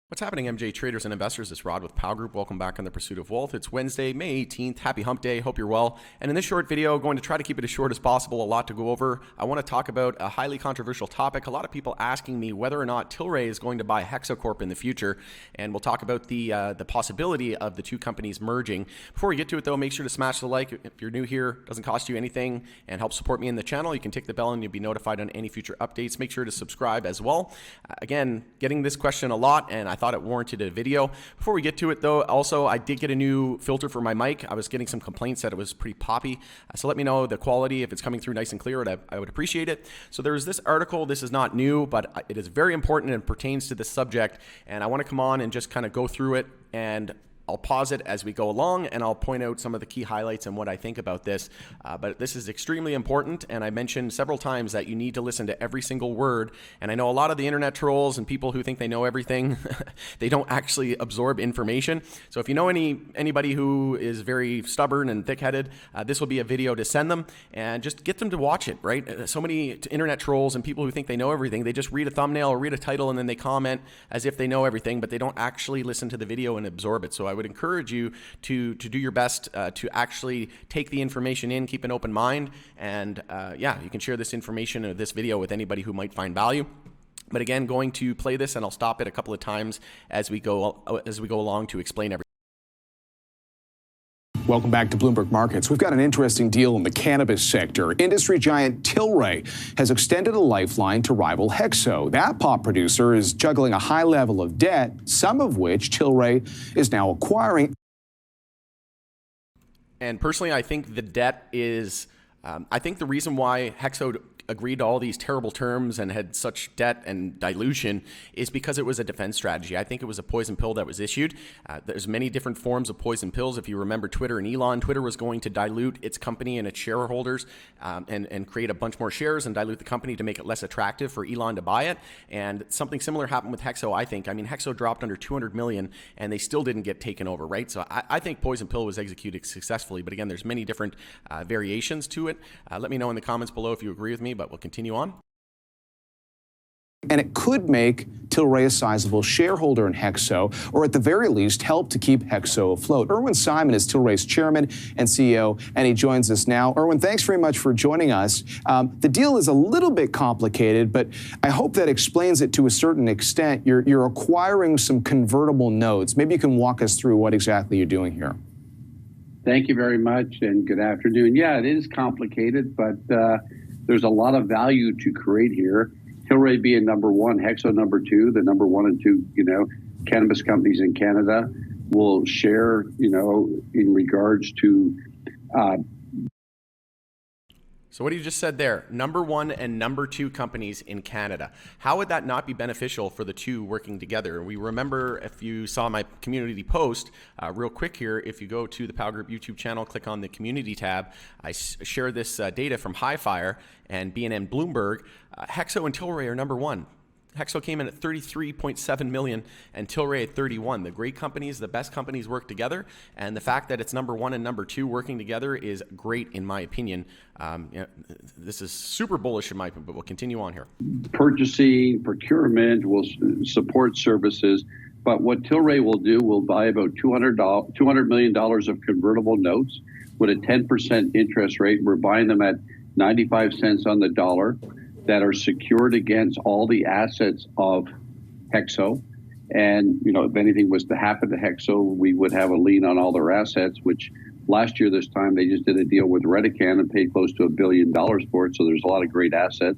What's happening, MJ traders and investors? It's Rod with Powell Group. Welcome back on the Pursuit of Wealth. It's Wednesday, May 18th. Happy Hump Day. Hope you're well. And in this short video, going to try to keep it as short as possible. A lot to go over. I want to talk about a highly controversial topic. A lot of people asking me whether or not TIlray is going to buy HEXO Corp in the future, and we'll talk about the possibility of the two companies merging. Before we get to it, though, make sure to smash the like. If you're new here, it doesn't cost you anything, and help support me in the channel. You can tick the bell, and you'll be notified on any future updates. Make sure to subscribe as well. Again, getting this question a lot, and I thought it warranted a video. Before we get to it, though, also I did get a new filter for my mic. I was getting some complaints that it was pretty poppy, so let me know the quality. If it's coming through nice and clear, I would appreciate it. So there's this article. This is not new, but it is very important and pertains to this subject, and I want to come on and just kind of go through it, and I'll pause it as we go along, and I'll point out some of the key highlights and what I think about this. But this is extremely important, and I mentioned several times that you need to listen to every single word. And I know a lot of the internet trolls and people who think they know everything, they don't actually absorb information. So if you know anybody who is very stubborn and thick-headed, this will be a video to send them, and just get them to watch it, right? So many internet trolls and people who think they know everything, they just read a thumbnail or read a title, and then they comment as if they know everything, but they don't actually listen to the video and absorb it. So I would encourage you to do your best to actually take the information in, keep an open mind, and yeah, you can share this information or this video with anybody who might find value. But again, going to play this, and I'll stop it a couple of times as we go along to explain everything. Welcome back to Bloomberg Markets. We've got an interesting deal in the cannabis sector. Industry giant TIlray has extended a lifeline to rival HEXO. That pot producer is juggling a high level of debt, some of which TIlray is now acquiring. And personally, I think the debt is, I think the reason why HEXO agreed to all these terrible terms and had such debt and dilution is because it was a defense strategy. I think it was a poison pill that was issued. There's many different forms of poison pills. If you remember Twitter and Elon, Twitter was going to dilute its company and its shareholders and create a bunch more shares and dilute the company to make it less attractive for Elon to buy it. And something similar happened with HEXO, I think. I mean, HEXO dropped under 200 million and they still didn't get taken over, right? So I think poison pill was executed successfully. But again, there's many different variations to it. Let me know in the comments below if you agree with me, but we'll continue on. And it could make TIlray a sizable shareholder in HEXO, or at the very least, help to keep HEXO afloat. Irwin Simon is TIlray's chairman and CEO, and he joins us now. Irwin, thanks very much for joining us. The deal is a little bit complicated, but I hope that explains it to a certain extent. You're acquiring some convertible notes. Maybe you can walk us through what exactly you're doing here. Thank you very much, and good afternoon. Yeah, it is complicated, but there's a lot of value to create here. TIlray being number one, HEXO number two, the number one and two, cannabis companies in Canada will share, in regards to. So what you just said there, number one and number two companies in Canada. How would that not be beneficial for the two working together? We remember, if you saw my community post, real quick here, if you go to the Powell Group YouTube channel, click on the community tab, I share this data from Highfire and BNN Bloomberg. HEXO and TIlray are number one. HEXO came in at 33.7 million and TIlray at 31. The great companies, the best companies work together, and the fact that it's number one and number two working together is great in my opinion. This is super bullish in my opinion, but we'll continue on here. Purchasing, procurement will support services, but what TIlray will do will buy about $200 million of convertible notes with a 10% interest rate. We're buying them at 95 cents on the dollar, that are secured against all the assets of HEXO. And, if anything was to happen to HEXO, we would have a lien on all their assets, which last year this time they just did a deal with Redecan and paid close to $1 billion for it. So there's a lot of great assets.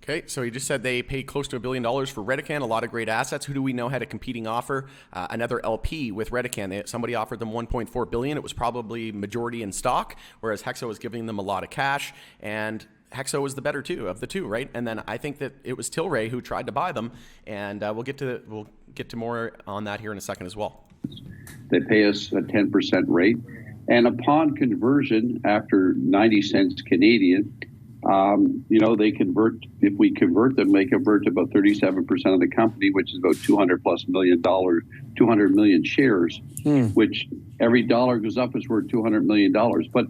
Okay, so you just said they paid close to $1 billion for Redecan, a lot of great assets. Who do we know had a competing offer? Another LP with Redecan. Somebody offered them $1.4 billion. It was probably majority in stock, whereas HEXO was giving them a lot of cash, and HEXO was the better of the two, right? And then I think that it was TIlray who tried to buy them, and we'll get to more on that here in a second as well. They pay us a 10% rate, and upon conversion, after 90 cents Canadian, they convert. If we convert them, they convert to about 37% of the company, which is about $200+ million, 200 million shares, which every dollar goes up is worth $200 million. But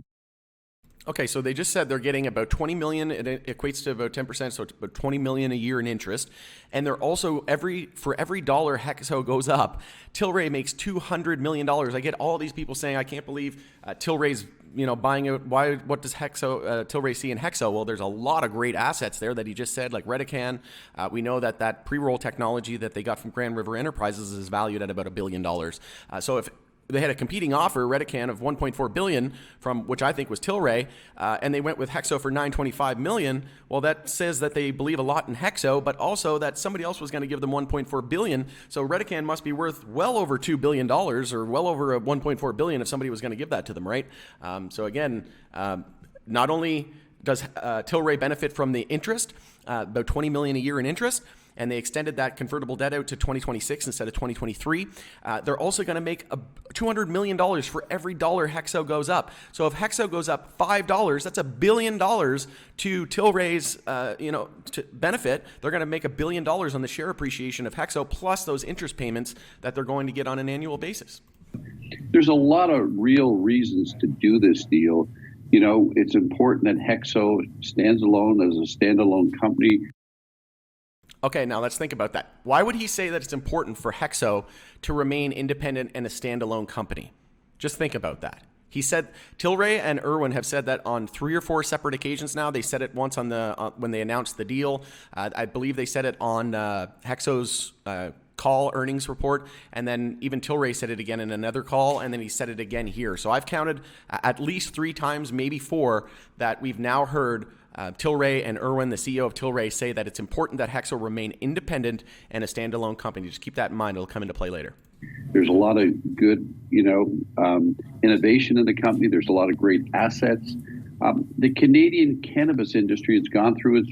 Okay, so they just said they're getting about 20 million. It equates to about 10%, so it's about 20 million a year in interest. And they're also for every dollar HEXO goes up, TIlray makes $200 million. I get all these people saying, I can't believe TIlray's buying out. What does TIlray see in HEXO? Well, there's a lot of great assets there that he just said, like Redecan. We know that pre-roll technology that they got from Grand River Enterprises is valued at about $1 billion. So if they had a competing offer, Redecan, of $1.4 billion, from which I think was TIlray, and they went with HEXO for $925 million. Well, that says that they believe a lot in HEXO, but also that somebody else was going to give them $1.4 billion. So Redecan must be worth well over $2 billion, or well over $1.4 billion if somebody was going to give that to them, right? So again, not only does TIlray benefit from the interest, about $20 million a year in interest, and they extended that convertible debt out to 2026 instead of 2023. They're also going to make $200 million for every dollar HEXO goes up. So if HEXO goes up $5, that's $1 billion to TIlray's to benefit. They're going to make $1 billion on the share appreciation of HEXO, plus those interest payments that they're going to get on an annual basis. There's a lot of real reasons to do this deal. It's important that HEXO stands alone as a standalone company. Okay, now let's think about that. Why would he say that it's important for HEXO to remain independent and a standalone company? Just think about that. He said, TIlray and Irwin have said that on 3 or 4 separate occasions now. They said it once on when they announced the deal. I believe they said it on HEXO's call earnings report, and then even TIlray said it again in another call, and then he said it again here. So I've counted at least 3 times, maybe 4, that we've now heard TIlray and Irwin, the CEO of TIlray, say that it's important that HEXO remain independent and a standalone company. Just keep that in mind. It'll come into play later. There's a lot of good, innovation in the company. There's a lot of great assets. The Canadian cannabis industry has gone through its...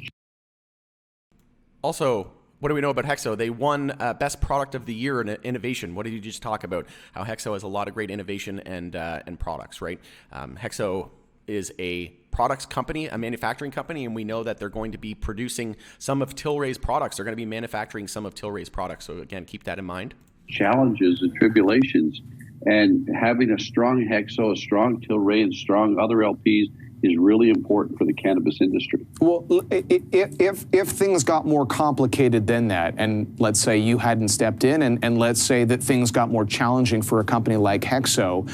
Also, what do we know about HEXO? They won Best Product of the Year in innovation. What did you just talk about? How HEXO has a lot of great innovation and products, right? HEXO is a products company, a manufacturing company, and we know that they're going to be producing some of TIlray's products. They're going to be manufacturing some of TIlray's products. So again, keep that in mind. Challenges and tribulations, and having a strong HEXO, a strong TIlray, and strong other LPs is really important for the cannabis industry. Well, if things got more complicated than that, and let's say you hadn't stepped in, and let's say that things got more challenging for a company like HEXO,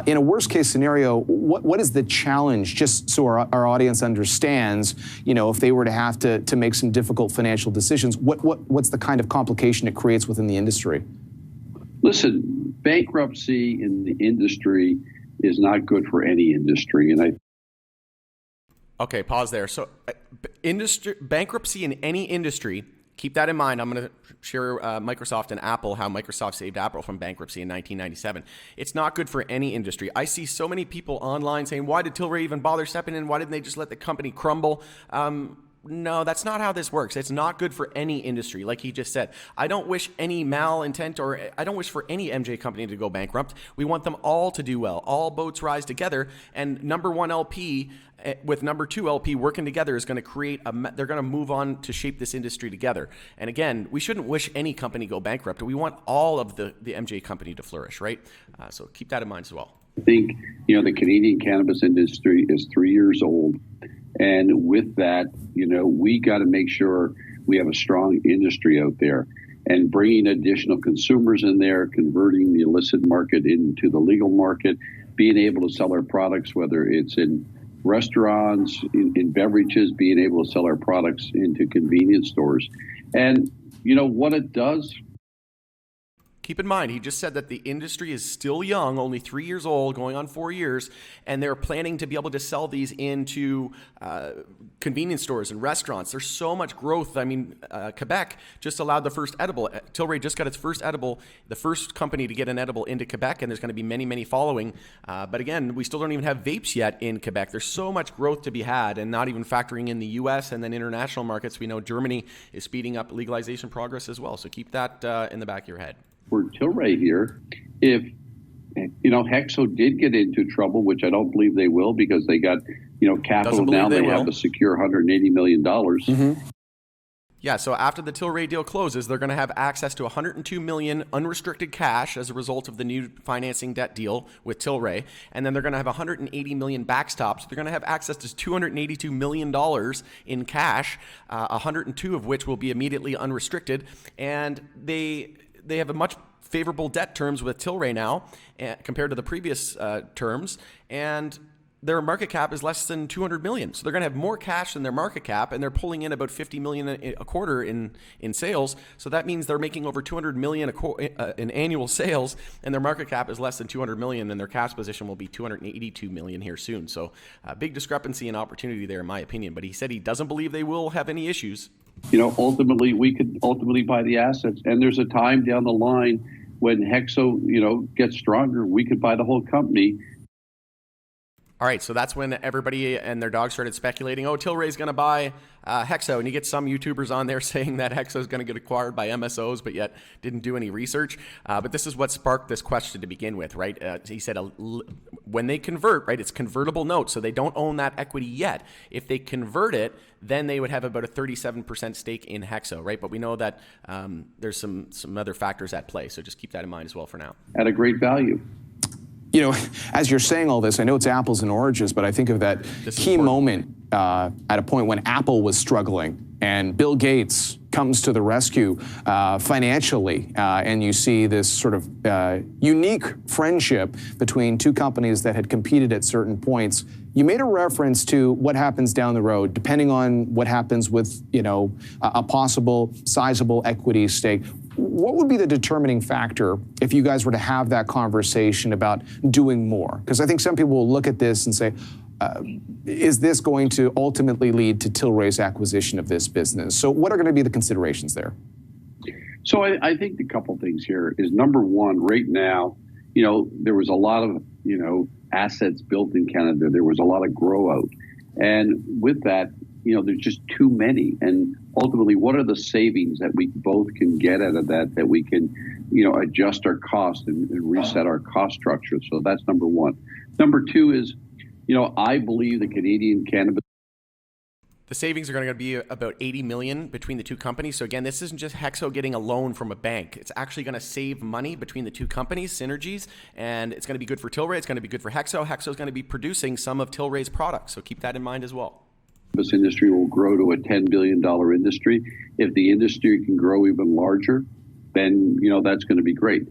in a worst case scenario, what is the challenge, just so our audience understands, if they were to have to make some difficult financial decisions, what's the kind of complication it creates within the industry? Listen, bankruptcy in the industry is not good for any industry, and Okay, pause there. So bankruptcy in any industry, keep that in mind. I'm going to share Microsoft and Apple, how Microsoft saved Apple from bankruptcy in 1997. It's not good for any industry. I see so many people online saying, why did TIlray even bother stepping in? Why didn't they just let the company crumble? No, that's not how this works. It's not good for any industry, like he just said. I don't wish any malintent, or I don't wish for any MJ company to go bankrupt. We want them all to do well. All boats rise together, and number 1 LP with number 2 LP working together is going to create they're going to move on to shape this industry together. And again, we shouldn't wish any company go bankrupt. We want all of the MJ company to flourish, right? So keep that in mind as well. I think, the Canadian cannabis industry is 3 years old. And with that, we got to make sure we have a strong industry out there, and bringing additional consumers in there, converting the illicit market into the legal market, being able to sell our products, whether it's in restaurants, in beverages, being able to sell our products into convenience stores. And what it does. Keep in mind, he just said that the industry is still young, only 3 years old, going on 4 years, and they're planning to be able to sell these into convenience stores and restaurants. There's so much growth. I mean, Quebec just allowed the first edible. TIlray just got its first edible, the first company to get an edible into Quebec, and there's going to be many, many following. But again, we still don't even have vapes yet in Quebec. There's so much growth to be had, and not even factoring in the U.S. and then international markets. We know Germany is speeding up legalization progress as well. So keep that in the back of your head. For TIlray here, if HEXO did get into trouble, which I don't believe they will, because they got capital now, they have a secure $180 million. Mm-hmm. Yeah, so after the TIlray deal closes, they're going to have access to 102 million unrestricted cash as a result of the new financing debt deal with TIlray, and then they're going to have 180 million backstops. They're going to have access to 282 million dollars in cash, 102 of which will be immediately unrestricted, and they have a much favorable debt terms with TIlray now compared to the previous terms, and their market cap is less than 200 million. So they're going to have more cash than their market cap, and they're pulling in about 50 million a quarter in sales. So that means they're making over 200 million in annual sales, and their market cap is less than 200 million, and their cash position will be 282 million here soon. So big discrepancy and opportunity there, in my opinion. But he said he doesn't believe they will have any issues. Ultimately, we could buy the assets, and there's a time down the line when HEXO, gets stronger, we could buy the whole company. All right, so that's when everybody and their dog started speculating, TIlray's going to buy HEXO, and you get some YouTubers on there saying that HEXO is going to get acquired by MSOs, but yet didn't do any research. But this is what sparked this question to begin with, right? He said when they convert, right, it's convertible notes, so they don't own that equity yet. If they convert it, then they would have about a 37% stake in HEXO, right? But we know that there's some other factors at play, so just keep that in mind as well for now. At a great value. As you're saying all this, I know it's apples and oranges, but I think of that key moment at a point when Apple was struggling and Bill Gates comes to the rescue financially, and you see this sort of unique friendship between two companies that had competed at certain points. You made a reference to what happens down the road, depending on what happens with, a possible sizable equity stake. What would be the determining factor if you guys were to have that conversation about doing more? Because I think some people will look at this and say, is this going to ultimately lead to TIlray's acquisition of this business? So what are going to be the considerations there? So I think the couple things here is, number one, right now, there was a lot of, assets built in Canada. There was a lot of grow out. And with that, there's just too many. And ultimately, what are the savings that we both can get out of that we can, adjust our cost and reset our cost structure? So that's number one. Number two is, I believe the Canadian cannabis. The savings are going to be about 80 million between the two companies. So again, this isn't just HEXO getting a loan from a bank. It's actually going to save money between the two companies, synergies, and it's going to be good for TIlray. It's going to be good for HEXO. HEXO is going to be producing some of TIlray's products. So keep that in mind as well. This industry will grow to a $10 billion industry. If the industry can grow even larger, then, that's going to be great.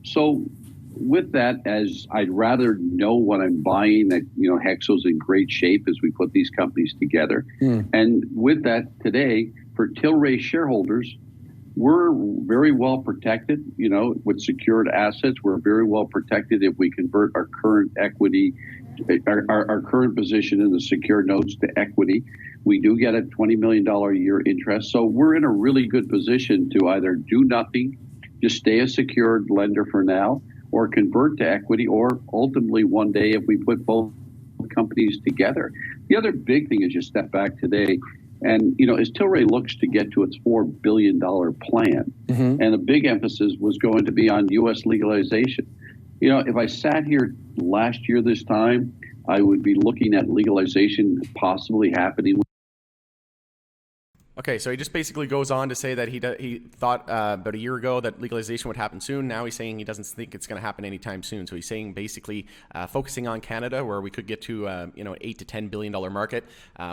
So with that, as I'd rather know what I'm buying, that, HEXO's in great shape as we put these companies together. And with that, today, for TIlray shareholders, we're very well protected, with secured assets. We're very well protected if we convert our current equity, our current position in the secured notes to equity. We do get a $20 million a year interest. So we're in a really good position to either do nothing, just stay a secured lender for now, or convert to equity, or ultimately one day if we put both companies together. The other big thing is, you step back today, and as TIlray looks to get to its $4 billion plan, and the big emphasis was going to be on U.S. legalization. If I sat here last year this time, I would be looking at legalization possibly happening. Okay, so he just basically goes on to say that he thought about a year ago that legalization would happen soon. Now he's saying he doesn't think it's going to happen anytime soon. So he's saying basically focusing on Canada, where we could get to $8 to $10 billion market,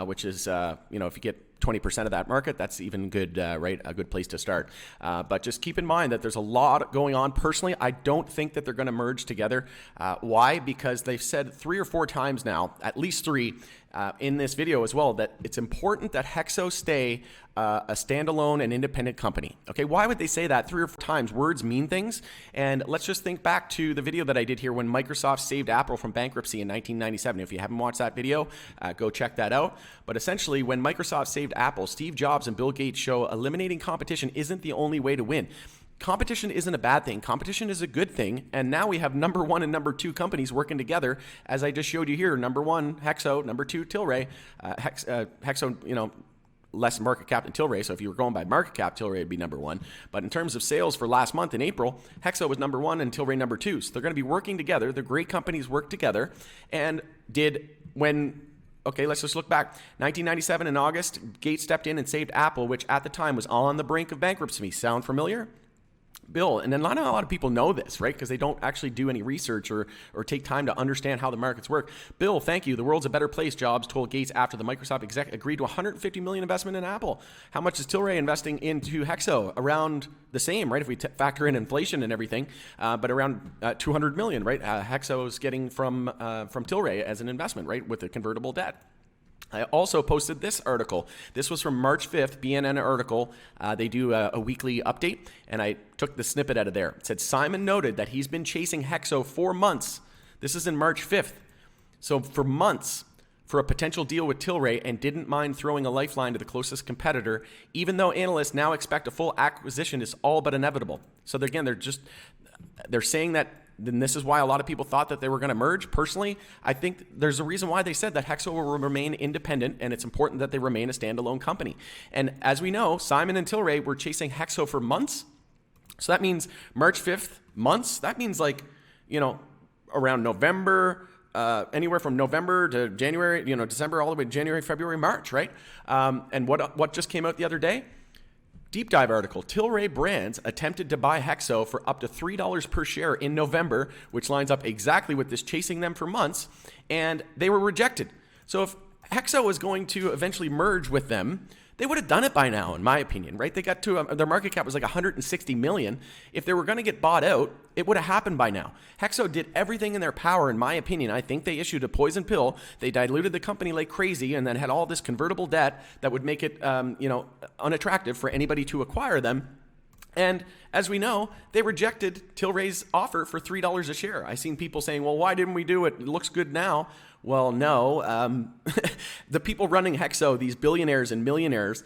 which is if you get 20% of that market, that's even good, right? A good place to start. But just keep in mind that there's a lot going on. Personally, I don't think that they're going to merge together. Why? Because they've said 3 or 4 times now, at least 3, in this video as well, that it's important that HEXO stay a standalone and independent company. Okay, why would they say that 3 or 4 times? Words mean things. And let's just think back to the video that I did here when Microsoft saved Apple from bankruptcy in 1997. If you haven't watched that video, go check that out. But essentially, when Microsoft saved Apple, Steve Jobs and Bill Gates show eliminating competition isn't the only way to win. Competition isn't a bad thing. Competition is a good thing. And now we have number 1 and number 2 companies working together, as I just showed you here. Number 1, HEXO. Number 2, TIlray. HEXO, less market cap than TIlray. So if you were going by market cap, TIlray would be number 1. But in terms of sales for last month in April, HEXO was number 1 and TIlray number 2. So they're going to be working together. The great companies work together. And when Okay, let's just look back. 1997 in August, Gates stepped in and saved Apple, which at the time was on the brink of bankruptcy. Sound familiar? Bill, and then not a lot of people know this, right? Because they don't actually do any research or take time to understand how the markets work. Bill, thank you. The world's a better place, Jobs told Gates after the Microsoft exec agreed to $150 million investment in Apple. How much is TIlray investing into HEXO? Around the same, right? If we factor in inflation and everything, but around $200 million, right? HEXO is getting from TIlray as an investment, right? With the convertible debt. I also posted this article. This was from March 5th, BNN article. They do a weekly update, and I took the snippet out of there. It said, Simon noted that he's been chasing HEXO for months. This is in March 5th. So for months, for a potential deal with TIlray, and didn't mind throwing a lifeline to the closest competitor, even though analysts now expect a full acquisition is all but inevitable. So again, they're saying that. Then this is why a lot of people thought that they were going to merge. Personally, I think there's a reason why they said that HEXO will remain independent, and it's important that they remain a standalone company. And as we know, Simon and TIlray were chasing HEXO for months. So that means March 5th, months. That means around November, anywhere from November to January, December all the way to January, February, March, right? And what just came out the other day? Deep dive article, TIlray Brands attempted to buy HEXO for up to $3 per share in November, which lines up exactly with this chasing them for months, and they were rejected. So if HEXO was going to eventually merge with them, they would have done it by now, in my opinion, right? They got to, their market cap was like $160 million. If they were going to get bought out, it would have happened by now. HEXO did everything in their power, in my opinion. I think they issued a poison pill. They diluted the company like crazy and then had all this convertible debt that would make it, unattractive for anybody to acquire them. And as we know, they rejected TIlray's offer for $3 a share. I've seen people saying, well, why didn't we do it? It looks good now. Well, no. The people running HEXO, these billionaires and millionaires,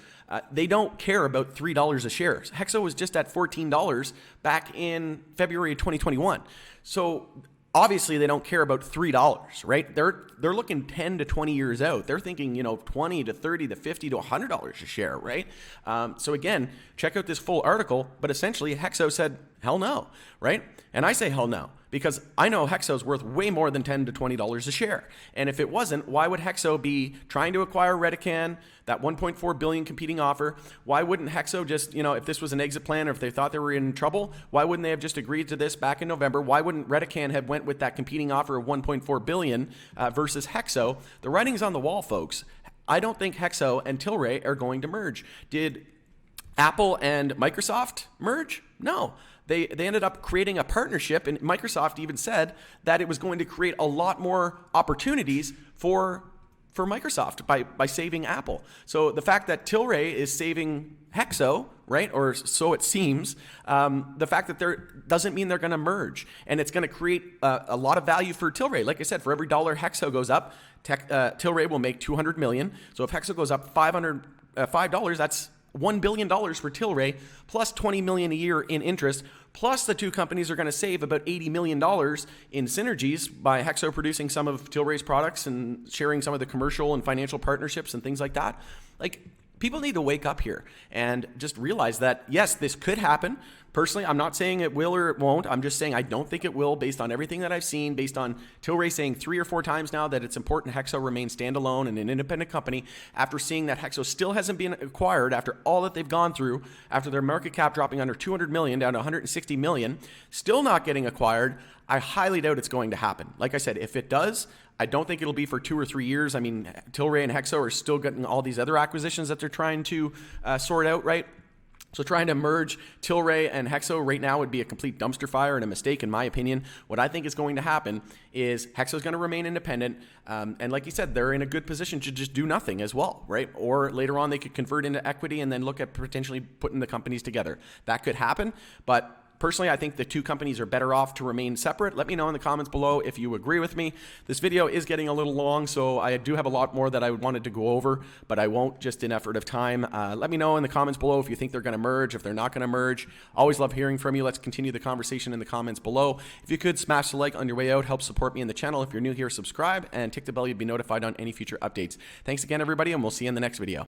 they don't care about $3 a share. HEXO was just at $14 back in February 2021. So obviously they don't care about $3, right? They're looking 10 to 20 years out. They're thinking, 20 to 30 to 50 to $100 a share, right? So again, check out this full article, but essentially HEXO said, hell no, right? And I say hell no, because I know HEXO is worth way more than $10 to $20 a share. And if it wasn't, why would HEXO be trying to acquire Redecan, that $1.4 billion competing offer? Why wouldn't HEXO just, if this was an exit plan or if they thought they were in trouble, why wouldn't they have just agreed to this back in November? Why wouldn't Redecan have went with that competing offer of $1.4 billion versus HEXO? The writing's on the wall, folks. I don't think HEXO and TIlray are going to merge. Did Apple and Microsoft merge? No. They ended up creating a partnership, and Microsoft even said that it was going to create a lot more opportunities for Microsoft by saving Apple. So the fact that TIlray is saving HEXO, right, or so it seems, the fact that doesn't mean they're going to merge, and it's going to create a lot of value for TIlray. Like I said, for every dollar HEXO goes up, TIlray will make $200 million. So if HEXO goes up $5, that's $1 billion for TIlray, plus $20 million a year in interest, plus the two companies are going to save about $80 million in synergies by HEXO producing some of TIlray's products and sharing some of the commercial and financial partnerships and things like that. Like, people need to wake up here and just realize that, yes, this could happen. Personally, I'm not saying it will or it won't. I'm just saying I don't think it will based on everything that I've seen, based on TIlray saying 3 or 4 times now that it's important HEXO remain standalone and an independent company, after seeing that HEXO still hasn't been acquired after all that they've gone through, after their market cap dropping under $200 million down to $160 million, still not getting acquired. I highly doubt it's going to happen. Like I said, if it does, I don't think it'll be for 2 or 3 years. I mean, TIlray and HEXO are still getting all these other acquisitions that they're trying to sort out, right? So trying to merge TIlray and HEXO right now would be a complete dumpster fire and a mistake, in my opinion. What I think is going to happen is HEXO is going to remain independent. And like you said, they're in a good position to just do nothing as well, right? Or later on, they could convert into equity and then look at potentially putting the companies together. That could happen, but personally, I think the two companies are better off to remain separate. Let me know in the comments below if you agree with me. This video is getting a little long, so I do have a lot more that I wanted to go over, but I won't just in effort of time. Let me know in the comments below if you think they're going to merge, if they're not going to merge. Always love hearing from you. Let's continue the conversation in the comments below. If you could, smash the like on your way out. Help support me in the channel. If you're new here, subscribe and tick the bell. You'll be notified on any future updates. Thanks again, everybody, and we'll see you in the next video.